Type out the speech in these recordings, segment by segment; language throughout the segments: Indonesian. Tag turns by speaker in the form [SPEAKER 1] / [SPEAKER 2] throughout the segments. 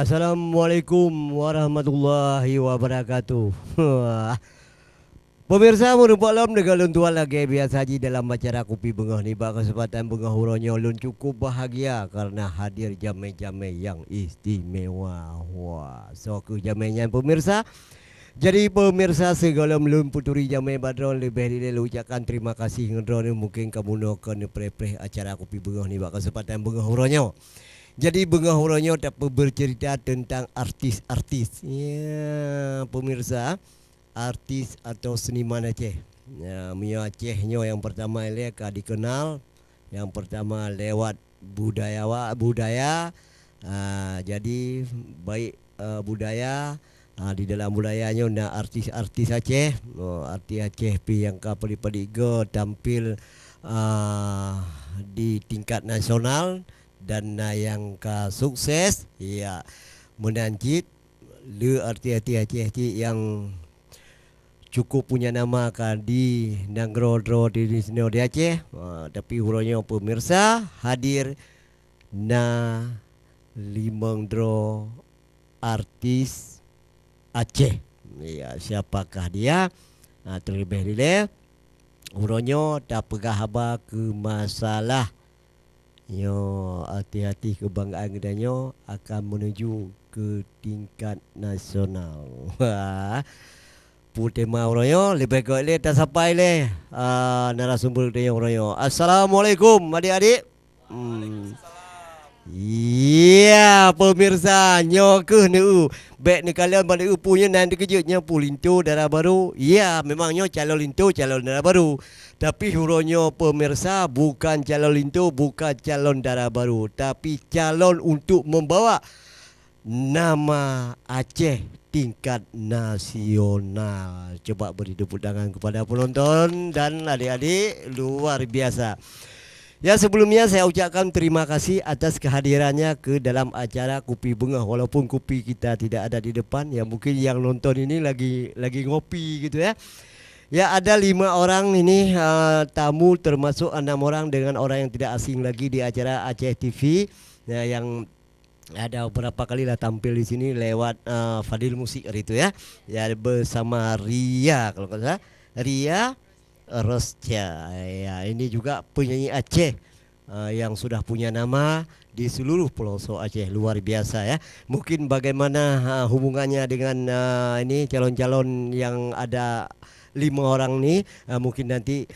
[SPEAKER 1] Assalamualaikum warahmatullahi wabarakatuh. Pemirsa merupakan dalam negara tuan lagi biasa haji dalam acara Kopi Bengah ni bak kesempatan Bengah Huronyo lun cukup bahagia karena hadir jamai-jamai yang istimewa. Wah, so ke jamainya pemirsa. Jadi pemirsa segala melun puturi jamai badron lebih dulu ucapkan terima kasih ngendron mungkin kamu nak kena pre-pre acara Kopi Bengah ni bak kesempatan Bengah Huronyo. Jadi Bengah Huronyo dapat bercerita tentang artis-artis. Ya, pemirsa, artis atau seniman Aceh. Ya, Mio Acehnya yang pertama dikenal, yang pertama lewat budaya. Jadi baik budaya. Di dalam budayanya nak artis-artis Aceh, artis Aceh pi yang kapali-pali go tampil di tingkat nasional dan yang sukses ya menanjit le artis-artis Aceh yang cukup punya nama kan di Nanggro di sini di Aceh. Tapi huronyo pemirsa hadir na limang dro artis Aceh. Ya, siapakah dia? Terlebih dulu huronyo tak pegah haba ke masalah yo hati-hati kebanggaan kedanyo akan menuju ke tingkat nasional. Tema huronyo lebih kau le tak sampai le narasumber dia huronyo. Assalamualaikum adik-adik. Iya pemirsa nyoke nu baik ni kalian pada punya nanti kejutnya pulinto darah baru. Iya memangnya calon linto calon darah baru. Tapi huronyo pemirsa bukan calon linto bukan calon darah baru, tapi calon untuk membawa nama Aceh tingkat nasional. Coba beri tepuk tangan kepada penonton dan adik-adik luar biasa. Ya sebelumnya saya ucapkan terima kasih atas kehadirannya ke dalam acara Kopi Bengah. Walaupun kopi kita tidak ada di depan, ya mungkin yang nonton ini lagi ngopi gitu ya. Ya ada 5 orang ini tamu termasuk 6 orang dengan orang yang tidak asing lagi di acara Aceh TV ya, yang ada beberapa kali lah tampil di sini lewat Fadil Musik itu ya. Ya bersama Ria kalau nggak salah. Ria Rosca ya, ini juga penyanyi Aceh yang sudah punya nama di seluruh pelosok Aceh, luar biasa ya. Mungkin bagaimana hubungannya dengan ini calon-calon yang ada 5 orang nih, mungkin nanti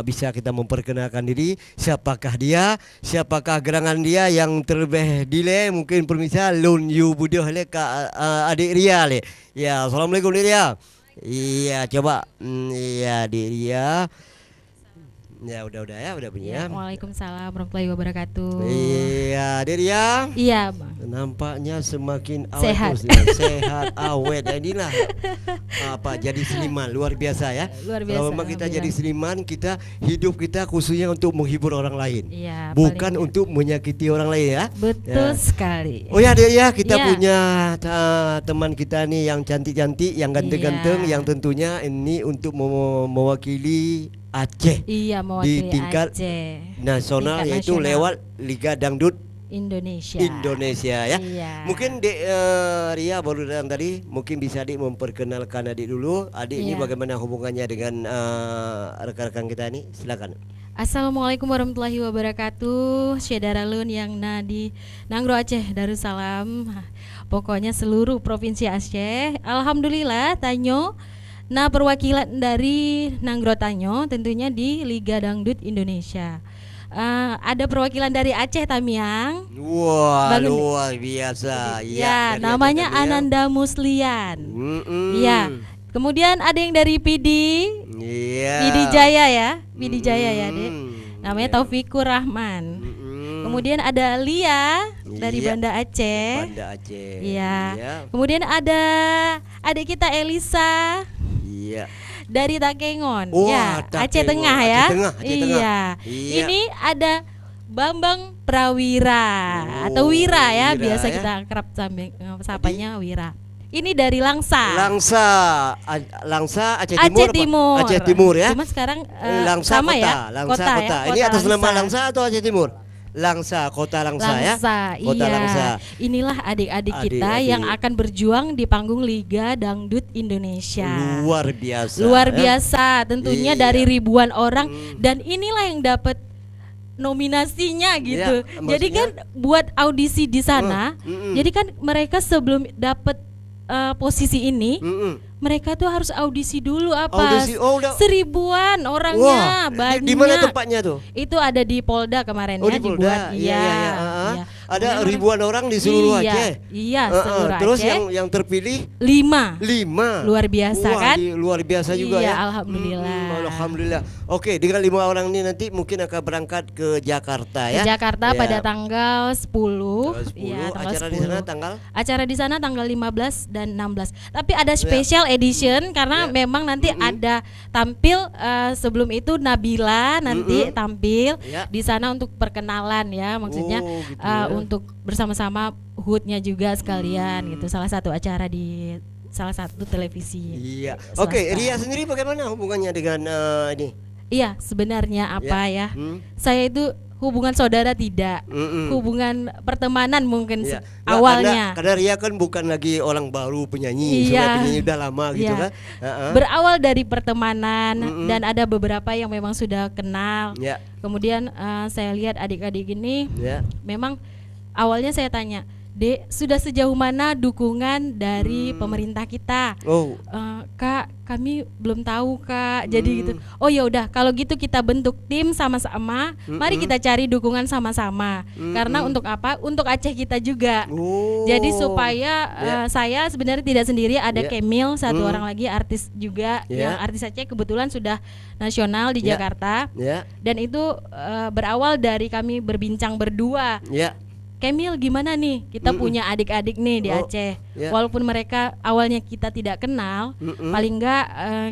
[SPEAKER 1] bisa kita memperkenalkan diri, siapakah dia, siapakah gerangan dia yang terlebih dile, mungkin permisa lun yu budoh le ka adik Ria le. Ya, assalamualaikum Dik Ria. Iya coba iya dia ya udah punya.
[SPEAKER 2] Waalaikumsalam warahmatullahi wabarakatuh.
[SPEAKER 1] Iya dia.
[SPEAKER 2] Iya bang.
[SPEAKER 1] Nampaknya semakin
[SPEAKER 2] sehat.
[SPEAKER 1] Sehat awet. Inilah apa jadi seniman luar biasa ya.
[SPEAKER 2] Luar biasa.
[SPEAKER 1] Kalau memang kita jadi seniman, kita hidup kita khususnya untuk menghibur orang lain.
[SPEAKER 2] Iya.
[SPEAKER 1] Bukan untuk menyakiti orang lain ya.
[SPEAKER 2] Betul
[SPEAKER 1] ya.
[SPEAKER 2] Sekali.
[SPEAKER 1] Oh ya dia ya kita punya teman kita nih yang cantik-cantik, yang ganteng-ganteng, yang tentunya ini untuk mewakili Aceh.
[SPEAKER 2] Iya,
[SPEAKER 1] di tingkat
[SPEAKER 2] Aceh
[SPEAKER 1] nasional,
[SPEAKER 2] tingkat
[SPEAKER 1] yaitu
[SPEAKER 2] nasional.
[SPEAKER 1] lewat Liga Dangdut
[SPEAKER 2] Indonesia
[SPEAKER 1] ya.
[SPEAKER 2] Iya.
[SPEAKER 1] Mungkin Dek Ria baru datang tadi, mungkin bisa Adik memperkenalkan Adik dulu. Adik ini bagaimana hubungannya dengan rekan-rekan kita ini? Silakan.
[SPEAKER 2] Assalamualaikum warahmatullahi wabarakatuh. Saudara lun yang di Nanggro Aceh Darussalam. Pokoknya seluruh provinsi Aceh. Alhamdulillah Tanyo. Nah perwakilan dari Nanggro Tanyo tentunya di Liga Dangdut Indonesia. Ada perwakilan dari Aceh Tamiang.
[SPEAKER 1] Wah luar biasa.
[SPEAKER 2] Ya namanya Ananda Muslian. Ya. Kemudian ada yang dari PD. PD Jaya ya. PD Jaya ya Dek. Namanya Taufikur Rahman. Kemudian ada Lia dari Banda Aceh.
[SPEAKER 1] Banda Aceh.
[SPEAKER 2] Iya. Kemudian ada adik kita Elisa.
[SPEAKER 1] Iya.
[SPEAKER 2] Dari Takengon.
[SPEAKER 1] Ya,
[SPEAKER 2] Aceh Tengah ya.
[SPEAKER 1] Aceh Tengah.
[SPEAKER 2] Iya. Ini ada Bambang Prawira atau Wira ya, biasa kita kerap sapanya Wira. Ini dari Langsa.
[SPEAKER 1] Langsa Aceh Timur. Aceh Timur ya.
[SPEAKER 2] Cuma sekarang
[SPEAKER 1] Langsa
[SPEAKER 2] sama
[SPEAKER 1] kota.
[SPEAKER 2] ya.
[SPEAKER 1] Langsa kota.
[SPEAKER 2] Ya,
[SPEAKER 1] Ini
[SPEAKER 2] kota
[SPEAKER 1] atas nama
[SPEAKER 2] Langsa.
[SPEAKER 1] Langsa atau Aceh Timur? Langsa, Kota Langsa, ya. Kota
[SPEAKER 2] iya.
[SPEAKER 1] Langsa.
[SPEAKER 2] Inilah adik-adik kita
[SPEAKER 1] Adik-adik.
[SPEAKER 2] yang akan berjuang di panggung Liga Dangdut Indonesia.
[SPEAKER 1] Luar biasa.
[SPEAKER 2] Luar
[SPEAKER 1] ya.
[SPEAKER 2] biasa, tentunya
[SPEAKER 1] Iya.
[SPEAKER 2] dari ribuan orang dan inilah yang dapat nominasinya gitu.
[SPEAKER 1] Ya,
[SPEAKER 2] Jadi kan buat audisi di sana,
[SPEAKER 1] Mm-mm.
[SPEAKER 2] jadi kan mereka sebelum dapat posisi ini,
[SPEAKER 1] Mm-mm.
[SPEAKER 2] mereka tuh harus audisi dulu apa?
[SPEAKER 1] Audisi, oh, udah.
[SPEAKER 2] Seribuan orangnya, banyak.
[SPEAKER 1] Di mana tempatnya tuh?
[SPEAKER 2] Itu ada di Polda kemarin
[SPEAKER 1] Oh,
[SPEAKER 2] ya
[SPEAKER 1] di Polda.
[SPEAKER 2] dibuat.
[SPEAKER 1] Iya.
[SPEAKER 2] Iya.
[SPEAKER 1] Ada
[SPEAKER 2] Kemudian
[SPEAKER 1] ribuan orang di seluruh
[SPEAKER 2] iya,
[SPEAKER 1] Aceh.
[SPEAKER 2] Iya, seluruh
[SPEAKER 1] Terus
[SPEAKER 2] Aceh.
[SPEAKER 1] yang terpilih
[SPEAKER 2] 5.
[SPEAKER 1] 5.
[SPEAKER 2] Luar biasa.
[SPEAKER 1] Wah,
[SPEAKER 2] Kan?
[SPEAKER 1] luar biasa juga
[SPEAKER 2] Iya,
[SPEAKER 1] ya.
[SPEAKER 2] alhamdulillah.
[SPEAKER 1] Alhamdulillah. Oke, dengan 5 orang ini nanti mungkin akan berangkat ke Jakarta
[SPEAKER 2] Ke
[SPEAKER 1] ya.
[SPEAKER 2] Jakarta
[SPEAKER 1] Ya.
[SPEAKER 2] pada tanggal 10.
[SPEAKER 1] Tanggal 10.
[SPEAKER 2] Iya, tanggal
[SPEAKER 1] Acara
[SPEAKER 2] 10.
[SPEAKER 1] di sana tanggal
[SPEAKER 2] Acara di sana tanggal 15 dan 16. Tapi ada special edition karena
[SPEAKER 1] Ya.
[SPEAKER 2] memang nanti ada tampil sebelum itu Nabila nanti tampil
[SPEAKER 1] Ya.
[SPEAKER 2] di sana untuk perkenalan ya, maksudnya
[SPEAKER 1] Oh, gitu ya.
[SPEAKER 2] untuk bersama-sama HUT-nya juga sekalian gitu. Salah satu acara di salah satu televisi.
[SPEAKER 1] Iya.
[SPEAKER 2] swasta.
[SPEAKER 1] Oke, Ria sendiri bagaimana hubungannya dengan ini?
[SPEAKER 2] Iya, sebenarnya apa ya?
[SPEAKER 1] Hmm?
[SPEAKER 2] Saya itu hubungan saudara tidak.
[SPEAKER 1] Mm-mm.
[SPEAKER 2] Hubungan pertemanan mungkin
[SPEAKER 1] Iya.
[SPEAKER 2] awalnya.
[SPEAKER 1] Karena Ria kan bukan lagi orang baru penyanyi,
[SPEAKER 2] Iya.
[SPEAKER 1] sudah penyanyi udah lama gitu
[SPEAKER 2] Iya.
[SPEAKER 1] kan. Heeh.
[SPEAKER 2] Berawal dari pertemanan dan ada beberapa yang memang sudah kenal.
[SPEAKER 1] Ya,
[SPEAKER 2] Kemudian saya lihat adik-adik ini
[SPEAKER 1] ya.
[SPEAKER 2] memang awalnya saya tanya, Dek, sudah sejauh mana dukungan dari pemerintah kita?
[SPEAKER 1] Oh,
[SPEAKER 2] Kak, kami belum tahu Kak. Jadi gitu. Oh ya udah, kalau gitu kita bentuk tim sama-sama. Mari kita cari dukungan sama-sama. Karena untuk apa? Untuk Aceh kita juga.
[SPEAKER 1] oh.
[SPEAKER 2] Jadi supaya saya sebenarnya tidak sendiri, ada
[SPEAKER 1] Ya.
[SPEAKER 2] Kemil, satu orang lagi artis juga
[SPEAKER 1] Ya.
[SPEAKER 2] yang artis Aceh kebetulan sudah nasional di
[SPEAKER 1] Ya.
[SPEAKER 2] Jakarta.
[SPEAKER 1] Ya,
[SPEAKER 2] Dan itu berawal dari kami berbincang berdua.
[SPEAKER 1] ya.
[SPEAKER 2] Kemil gimana nih? Kita punya adik-adik nih di
[SPEAKER 1] Oh,
[SPEAKER 2] Aceh.
[SPEAKER 1] ya.
[SPEAKER 2] Walaupun mereka awalnya kita tidak kenal, paling enggak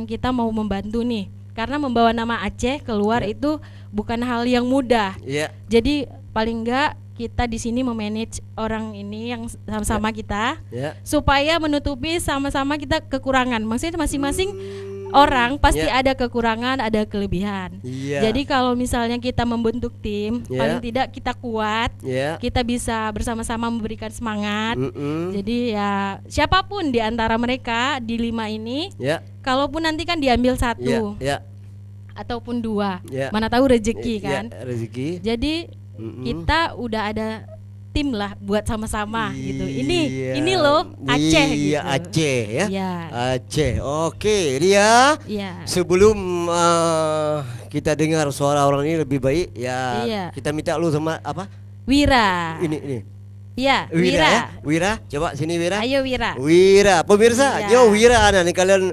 [SPEAKER 2] kita mau membantu nih. Karena membawa nama Aceh keluar itu bukan hal yang mudah.
[SPEAKER 1] Ya.
[SPEAKER 2] Jadi paling enggak kita di sini memanage orang ini yang sama-sama kita
[SPEAKER 1] Ya.
[SPEAKER 2] supaya menutupi sama-sama kita kekurangan. Maksudnya masing-masing orang pasti
[SPEAKER 1] Ya.
[SPEAKER 2] ada kekurangan, ada kelebihan.
[SPEAKER 1] Iya.
[SPEAKER 2] Jadi kalau misalnya kita membentuk tim,
[SPEAKER 1] Ya.
[SPEAKER 2] paling tidak kita kuat,
[SPEAKER 1] Ya.
[SPEAKER 2] kita bisa bersama-sama memberikan semangat.
[SPEAKER 1] Mm-mm.
[SPEAKER 2] Jadi ya siapapun di antara mereka di 5 ini,
[SPEAKER 1] Ya.
[SPEAKER 2] kalaupun nanti kan diambil
[SPEAKER 1] Ya.
[SPEAKER 2] 1
[SPEAKER 1] Ya.
[SPEAKER 2] ataupun 2,
[SPEAKER 1] Ya.
[SPEAKER 2] mana tahu rezeki
[SPEAKER 1] Ya,
[SPEAKER 2] kan.
[SPEAKER 1] rezeki.
[SPEAKER 2] Jadi kita udah ada tim lah buat sama-sama gitu.
[SPEAKER 1] Iya.
[SPEAKER 2] Ini loh Aceh
[SPEAKER 1] Iya,
[SPEAKER 2] gitu.
[SPEAKER 1] Aceh ya.
[SPEAKER 2] Iya.
[SPEAKER 1] Aceh. Oke, Ria.
[SPEAKER 2] Iya.
[SPEAKER 1] Sebelum kita dengar suara orang ini lebih baik ya,
[SPEAKER 2] Iya.
[SPEAKER 1] kita minta lu sama apa?
[SPEAKER 2] Wira.
[SPEAKER 1] Ini.
[SPEAKER 2] Iya,
[SPEAKER 1] Wira
[SPEAKER 2] Wira.
[SPEAKER 1] ya. Wira, coba sini Wira.
[SPEAKER 2] Ayo Wira.
[SPEAKER 1] Wira, pemirsa,
[SPEAKER 2] Iya.
[SPEAKER 1] yo Wira nih kalian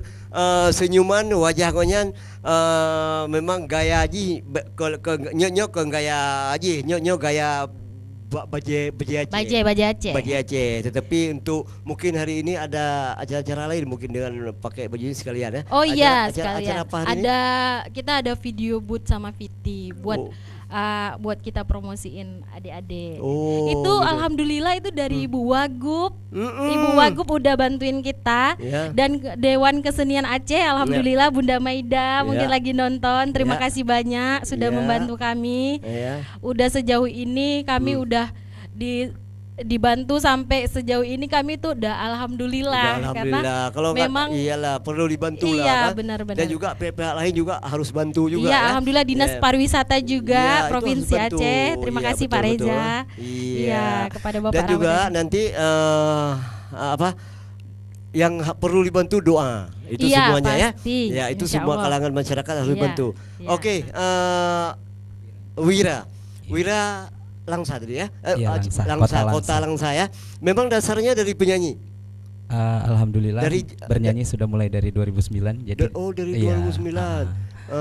[SPEAKER 1] senyuman wajah kalian memang gaya aji nyok ke gaya aji nyok gaya baje Aceh.
[SPEAKER 2] Baje Aceh.
[SPEAKER 1] Baje Aceh. Tetapi untuk mungkin hari ini ada acara-acara lain mungkin dengan pakai baju ini sekalian ya.
[SPEAKER 2] Oh iya,
[SPEAKER 1] acara
[SPEAKER 2] sekalian.
[SPEAKER 1] apa hari ini?
[SPEAKER 2] Kita ada video booth sama Viti buat buat kita promosiin adik-adik.
[SPEAKER 1] Oh,
[SPEAKER 2] Itu
[SPEAKER 1] gitu.
[SPEAKER 2] alhamdulillah itu dari Ibu Wagub.
[SPEAKER 1] Mm-mm.
[SPEAKER 2] Ibu Wagub udah bantuin kita
[SPEAKER 1] Ya.
[SPEAKER 2] dan Dewan Kesenian Aceh alhamdulillah Bunda Maida mungkin lagi nonton. Terima
[SPEAKER 1] Ya.
[SPEAKER 2] kasih banyak sudah
[SPEAKER 1] Ya.
[SPEAKER 2] membantu kami.
[SPEAKER 1] Ya.
[SPEAKER 2] Udah sejauh ini kami udah dibantu sampai sejauh ini kami tuh udah alhamdulillah,
[SPEAKER 1] Alhamdulillah. Kalau
[SPEAKER 2] memang
[SPEAKER 1] iyalah perlu dibantu
[SPEAKER 2] iya,
[SPEAKER 1] lah kan.
[SPEAKER 2] benar-benar.
[SPEAKER 1] Dan juga pihak lain juga harus bantu juga
[SPEAKER 2] iya,
[SPEAKER 1] ya.
[SPEAKER 2] alhamdulillah Dinas
[SPEAKER 1] Ya.
[SPEAKER 2] Pariwisata juga
[SPEAKER 1] Iya, itu
[SPEAKER 2] Provinsi
[SPEAKER 1] harus bantu.
[SPEAKER 2] Aceh. Terima
[SPEAKER 1] Iya,
[SPEAKER 2] kasih Pak
[SPEAKER 1] betul-betul.
[SPEAKER 2] Reza.
[SPEAKER 1] Iya.
[SPEAKER 2] kepada Bapak
[SPEAKER 1] Dan juga
[SPEAKER 2] Ramadan.
[SPEAKER 1] nanti apa yang perlu dibantu doa. Itu
[SPEAKER 2] Iya,
[SPEAKER 1] semuanya
[SPEAKER 2] pasti.
[SPEAKER 1] ya. Ya, itu
[SPEAKER 2] Insya
[SPEAKER 1] semua
[SPEAKER 2] Allah.
[SPEAKER 1] kalangan masyarakat harus
[SPEAKER 2] Iya,
[SPEAKER 1] dibantu.
[SPEAKER 2] iya.
[SPEAKER 1] Oke, Wira Langsa tadi ya.
[SPEAKER 3] Iya, Langsa,
[SPEAKER 1] Kota Langsa ya. Memang dasarnya dari penyanyi.
[SPEAKER 3] Alhamdulillah
[SPEAKER 1] Dari-
[SPEAKER 3] bernyanyi sudah mulai dari 2009. Jadi
[SPEAKER 1] Dari
[SPEAKER 3] iya,
[SPEAKER 1] 2009.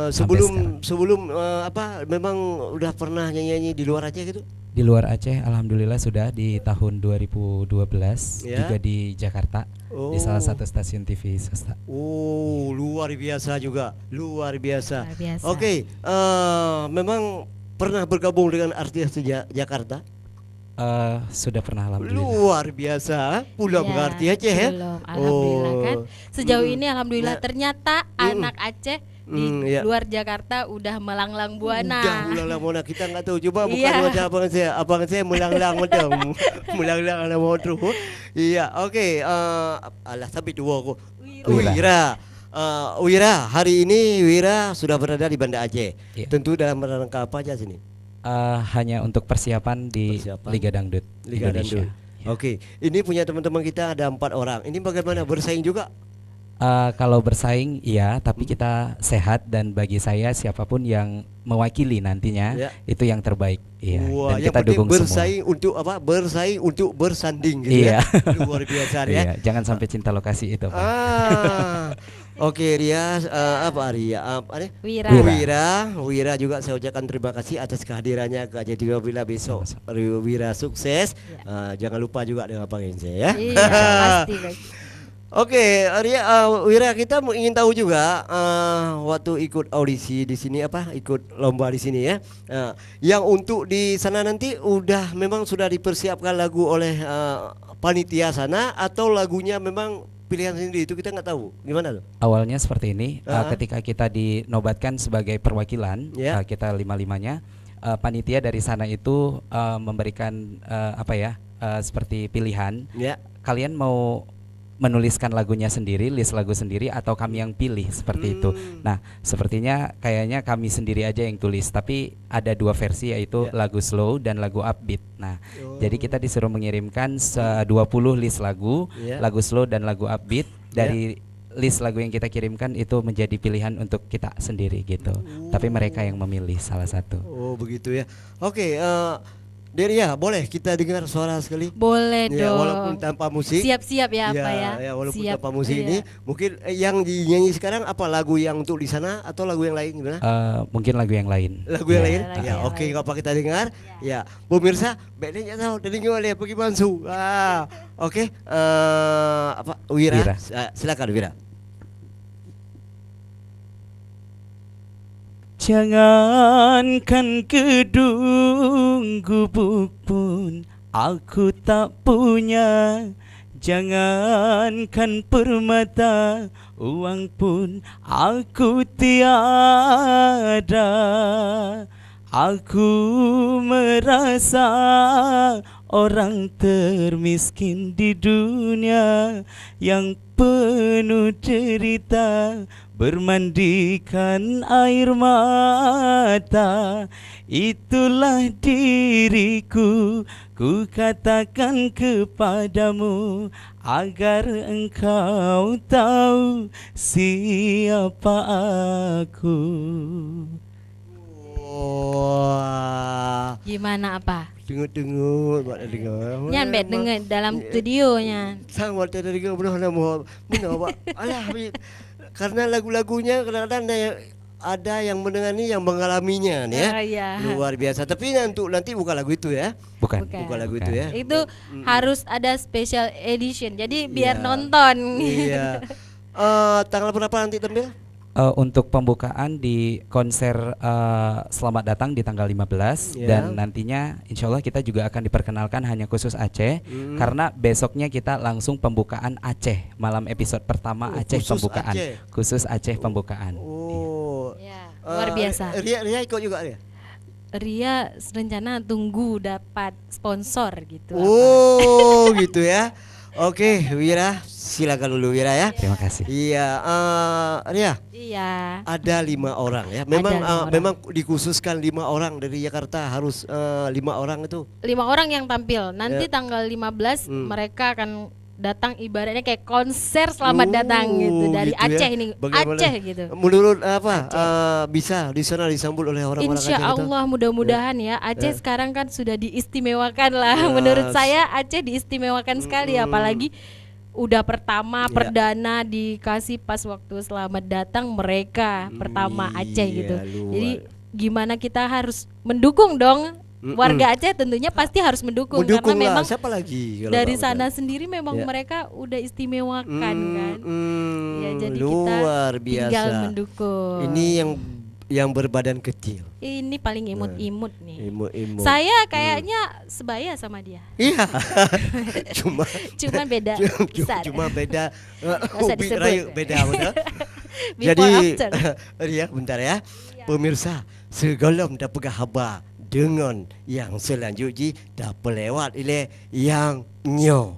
[SPEAKER 3] sampai sekarang.
[SPEAKER 1] Sebelum apa memang udah pernah nyanyi di luar Aceh gitu?
[SPEAKER 3] Di luar Aceh alhamdulillah sudah di tahun 2012
[SPEAKER 1] Ya.
[SPEAKER 3] juga di Jakarta di salah satu stasiun TV swasta.
[SPEAKER 1] Oh, luar biasa juga, luar biasa.
[SPEAKER 2] Luar biasa.
[SPEAKER 1] Oke, memang pernah bergabung dengan artis Jakarta?
[SPEAKER 3] Sudah pernah alhamdulillah.
[SPEAKER 1] Luar biasa, pulang
[SPEAKER 2] Iya,
[SPEAKER 1] mengerti Aceh ya?
[SPEAKER 2] belum. Alhamdulillah kan. Sejauh ini alhamdulillah
[SPEAKER 1] Nah.
[SPEAKER 2] ternyata anak Aceh di
[SPEAKER 1] Iya.
[SPEAKER 2] luar Jakarta udah melanglang buana.
[SPEAKER 1] Udah melanglang buana, kita nggak tahu. Coba bukan
[SPEAKER 2] Iya.
[SPEAKER 1] macam abang saya melanglang macam melanglang ada motor. Iya, okey. Alah sampai dua aku. Wira. Wira, hari ini Wira sudah berada di Banda Aceh.
[SPEAKER 3] Iya.
[SPEAKER 1] Tentu dalam rangka apa aja sini?
[SPEAKER 3] Hanya untuk persiapan di
[SPEAKER 1] Persiapan.
[SPEAKER 3] Liga Dangdut
[SPEAKER 1] Liga
[SPEAKER 3] Indonesia.
[SPEAKER 1] Dangdut. Oke, ini punya teman-teman kita ada 4 orang. Ini bagaimana, bersaing juga?
[SPEAKER 3] Kalau bersaing iya, tapi kita sehat dan bagi saya siapapun yang mewakili nantinya
[SPEAKER 1] Ya.
[SPEAKER 3] itu yang terbaik. Iya.
[SPEAKER 1] Wah,
[SPEAKER 3] Dan
[SPEAKER 1] yang
[SPEAKER 3] kita
[SPEAKER 1] penting
[SPEAKER 3] dukung
[SPEAKER 1] bersaing untuk apa? Bersaing untuk bersanding gitu
[SPEAKER 3] Iya.
[SPEAKER 1] ya. Luar biasa
[SPEAKER 3] semua.
[SPEAKER 1] ya.
[SPEAKER 3] Iya, jangan sampai cinta lokasi itu, Pak.
[SPEAKER 1] Oke Ria, apa Ria? Apa nih?
[SPEAKER 2] Wira.
[SPEAKER 1] Wira juga saya ucapkan terima kasih atas kehadirannya ke Aceh TV bila besok Wira sukses. Jangan lupa juga dengan panggil saya ya.
[SPEAKER 2] Iya, pasti guys.
[SPEAKER 1] Oke, Ria, Wira, kita ingin tahu juga waktu ikut audisi di sini ikut lomba di sini ya. Yang untuk di sana nanti memang sudah dipersiapkan lagu oleh panitia sana atau lagunya memang pilihan sendiri, itu kita nggak tahu. Gimana tuh?
[SPEAKER 3] Awalnya seperti ini, ketika kita dinobatkan sebagai perwakilan, kita 5-5-nya, panitia dari sana itu memberikan seperti pilihan. Kalian mau menuliskan lagunya sendiri, list lagu sendiri, atau kami yang pilih seperti itu. Nah, sepertinya kayaknya kami sendiri aja yang tulis, tapi ada 2 versi yaitu lagu slow dan lagu upbeat. Nah, jadi kita disuruh mengirimkan 20 list lagu, lagu slow dan lagu upbeat. Dari list lagu yang kita kirimkan itu menjadi pilihan untuk kita sendiri gitu. Tapi mereka yang memilih salah satu.
[SPEAKER 1] Oh, begitu ya. Oke, Deria, boleh kita dengar suara sekali?
[SPEAKER 2] Boleh
[SPEAKER 1] Ya,
[SPEAKER 2] dong.
[SPEAKER 1] walaupun tanpa musik.
[SPEAKER 2] Siap-siap ya apa ya?
[SPEAKER 1] Ya, walaupun
[SPEAKER 2] Siap.
[SPEAKER 1] tanpa musik
[SPEAKER 2] Iya.
[SPEAKER 1] ini, mungkin yang dinyanyi sekarang apa lagu yang untuk di sana atau lagu yang lain gimana?
[SPEAKER 3] Mungkin lagu yang lain.
[SPEAKER 1] Lagu yang
[SPEAKER 3] Ya.
[SPEAKER 1] lain?
[SPEAKER 2] lagu
[SPEAKER 1] Ya,
[SPEAKER 2] yang
[SPEAKER 1] oke,
[SPEAKER 2] lain.
[SPEAKER 1] nggak apa kita dengar. Ya, pemirsa, bedanya tahu dari gimana pergi mansu. Oke, Wira.
[SPEAKER 3] Wira.
[SPEAKER 1] Silakan Wira.
[SPEAKER 3] Jangankan gedung gubuk pun aku tak punya. Jangankan permata, uang pun aku tiada. Aku merasa orang termiskin di dunia yang penuh derita, bermandikan air mata. Itulah diriku, ku katakan kepadamu agar engkau tahu siapa aku.
[SPEAKER 1] Wah,
[SPEAKER 2] Gimana apa?
[SPEAKER 1] tengok buat dengar.
[SPEAKER 2] Nyan bet dengan dalam studionya.
[SPEAKER 1] Sang waktu dari kau benar nama Pak. Alah, karena lagu-lagunya kadang-kadang ada yang mendengar ini yang mengalaminya nih ya.
[SPEAKER 2] Iya.
[SPEAKER 1] Luar biasa. Tapi nanti bukan lagu itu ya.
[SPEAKER 3] Bukan.
[SPEAKER 1] Bukan lagu itu ya.
[SPEAKER 2] Itu harus ada special edition. Jadi biar
[SPEAKER 1] Iya.
[SPEAKER 2] nonton.
[SPEAKER 1] Iya. Tanggal berapa nanti tampil?
[SPEAKER 3] Untuk pembukaan di konser Selamat Datang di tanggal 15 dan nantinya insya Allah kita juga akan diperkenalkan hanya khusus Aceh karena besoknya kita langsung pembukaan Aceh, malam episode pertama Aceh
[SPEAKER 1] khusus
[SPEAKER 3] pembukaan,
[SPEAKER 1] Aceh.
[SPEAKER 3] khusus Aceh pembukaan.
[SPEAKER 1] Oh.
[SPEAKER 2] Ya, luar biasa.
[SPEAKER 1] Ria ikut juga Ria.
[SPEAKER 2] Ria rencana tunggu dapat sponsor gitu.
[SPEAKER 1] Oh, gitu ya. Oke, Wira, silakan dulu Wira ya.
[SPEAKER 3] Terima kasih.
[SPEAKER 1] Iya, Ria.
[SPEAKER 2] Iya.
[SPEAKER 1] Ada 5 orang ya. Memang
[SPEAKER 2] Ada 5 orang.
[SPEAKER 1] memang dikhususkan 5 orang dari Jakarta harus 5 orang itu.
[SPEAKER 2] 5 orang yang tampil. Nanti
[SPEAKER 1] Ya.
[SPEAKER 2] tanggal 15 mereka akan datang ibaratnya kayak konser selamat datang gitu dari
[SPEAKER 1] gitu ya.
[SPEAKER 2] Aceh ini.
[SPEAKER 1] Bagaimana?
[SPEAKER 2] Aceh gitu.
[SPEAKER 1] Menurut bisa di sana disambut oleh orang-orang
[SPEAKER 2] Insya
[SPEAKER 1] Aceh itu?
[SPEAKER 2] Allah mudah-mudahan ya Aceh sekarang kan sudah diistimewakan lah. Menurut saya Aceh diistimewakan sekali apalagi udah pertama perdana dikasih pas waktu selamat datang mereka pertama Aceh gitu.
[SPEAKER 1] luar.
[SPEAKER 2] Jadi gimana kita harus mendukung dong warga Aceh tentunya pasti harus mendukung
[SPEAKER 1] Mendukung
[SPEAKER 2] karena
[SPEAKER 1] lah,
[SPEAKER 2] memang
[SPEAKER 1] siapa lagi kalau
[SPEAKER 2] dari
[SPEAKER 1] nggak
[SPEAKER 2] sana
[SPEAKER 1] bukan?
[SPEAKER 2] sendiri memang
[SPEAKER 1] Ya.
[SPEAKER 2] mereka udah istimewakan kan. Ya jadi
[SPEAKER 1] luar
[SPEAKER 2] kita
[SPEAKER 1] biasa.
[SPEAKER 2] tinggal mendukung.
[SPEAKER 1] Ini yang berbadan kecil.
[SPEAKER 2] Ini paling imut-imut nih.
[SPEAKER 1] Imut-imut.
[SPEAKER 2] Saya kayaknya sebaya sama dia.
[SPEAKER 1] Iya. Cuma
[SPEAKER 2] Cuman beda besar.
[SPEAKER 1] cuma beda
[SPEAKER 2] usah
[SPEAKER 1] ubi
[SPEAKER 2] disebut.
[SPEAKER 1] rayu beda betul. Jadi
[SPEAKER 2] after.
[SPEAKER 1] ya bentar ya. Pemirsa, sebelum dah pegang khabar dengan yang selanjutnya dah pelewat ile yang nyo.